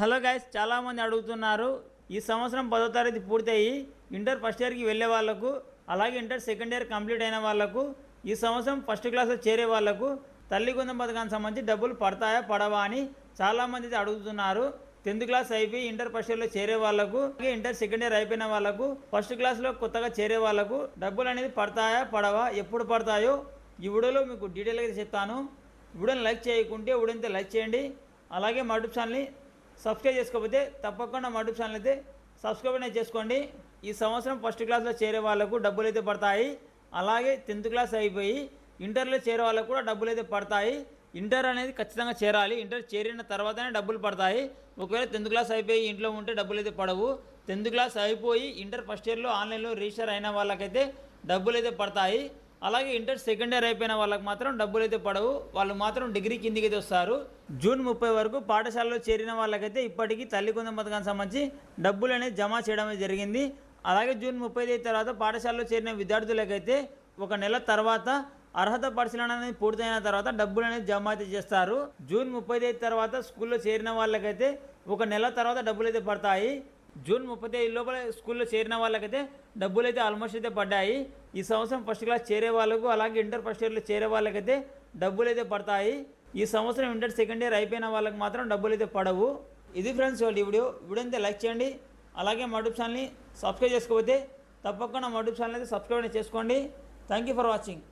Hello guys, చాలామంది అడుగుతున్నారు ఈ సంవత్సరం 10వ తరగతి పూర్తయి ఇంటర్ ఫస్ట్ ఇయర్కి వెళ్ళే వాళ్ళకు, అలాగే ఇంటర్ సెకండ్ ఇయర్ కంప్లీట్ అయిన వాళ్ళకు, ఈ సంవత్సరం ఫస్ట్ క్లాస్లో చేరే వాళ్ళకు తల్లి కొందం పథకానికి సంబంధించి డబ్బులు పడతాయా పడవా అని చాలామంది అడుగుతున్నారు. 10th క్లాస్ అయిపోయి ఇంటర్ ఫస్ట్ ఇయర్లో చేరే వాళ్ళకు, ఇంటర్ సెకండ్ ఇయర్ అయిపోయిన వాళ్ళకు, ఫస్ట్ క్లాస్లో కొత్తగా చేరే వాళ్ళకు డబ్బులు అనేది పడతాయా పడవా, ఎప్పుడు పడతాయో ఈ వీడియోలో మీకు డీటెయిల్గా చెప్తాను. వీడియోని లైక్ చేయకుంటే వీడియోని లైక్ చేయండి. అలాగే మా యూట్యూబ్ ఛానల్ని సబ్స్క్రైబ్ చేసుకోకపోతే తప్పకుండా మా యూట్యూబ్ ఛానల్ అయితే సబ్స్క్రైబ్ అనేది చేసుకోండి. ఈ సంవత్సరం ఫస్ట్ క్లాస్లో చేరే వాళ్ళకు డబ్బులు అయితే పడతాయి. అలాగే 10th క్లాస్ అయిపోయి ఇంటర్లో చేరే వాళ్ళకు కూడా డబ్బులు అయితే పడతాయి. ఇంటర్ అనేది ఖచ్చితంగా చేరాలి. ఇంటర్ చేరిన తర్వాతనే డబ్బులు పడతాయి. ఒకవేళ 10th క్లాస్ అయిపోయి ఇంట్లో ఉంటే డబ్బులు అయితే పడవు. 10th క్లాస్ అయిపోయి ఇంటర్ ఫస్ట్ ఇయర్లో ఆన్లైన్లో రిజిస్టర్ అయిన వాళ్ళకైతే డబ్బులు అయితే పడతాయి. అలాగే ఇంటర్ సెకండ్ ఇయర్ అయిపోయిన వాళ్ళకి మాత్రం డబ్బులు అయితే పడవు. వాళ్ళు మాత్రం డిగ్రీ కిందికి అయితే వస్తారు. జూన్ 30 వరకు పాఠశాలలో చేరిన వాళ్ళకైతే ఇప్పటికీ తల్లి కొందం పథకానికి సంబంధించి డబ్బులు అనేది జమ చేయడం జరిగింది. అలాగే జూన్ 30 తర్వాత పాఠశాలలో చేరిన విద్యార్థులకైతే ఒక నెల తర్వాత అర్హత పరిశీలన అనేది పూర్తయిన తర్వాత డబ్బులు అనేది జమ అయితే చేస్తారు. జూన్ 30 తర్వాత స్కూల్లో చేరిన వాళ్ళకైతే ఒక నెల తర్వాత డబ్బులు అయితే పడతాయి. జూన్ 30 లోపల స్కూల్లో చేరిన వాళ్ళకైతే డబ్బులు అయితే ఆల్మోస్ట్ అయితే పడ్డాయి. ఈ సంవత్సరం ఫస్ట్ క్లాస్ చేరే వాళ్ళకు, అలాగే ఇంటర్ ఫస్ట్ ఇయర్లో చేరే వాళ్ళకైతే డబ్బులు అయితే పడతాయి. ఈ సంవత్సరం ఇంటర్ సెకండ్ ఇయర్ అయిపోయిన వాళ్ళకి మాత్రం డబ్బులు అయితే పడవు. ఇది ఫ్రెండ్స్ వాళ్ళ వీడియోని లైక్ చేయండి. అలాగే మా యూట్యూబ్ ఛానల్ని సబ్స్క్రైబ్ చేసుకోకపోతే తప్పకుండా మా యూట్యూబ్ ఛానల్ అయితే సబ్స్క్రైబ్ చేసుకోండి. Thank you for watching.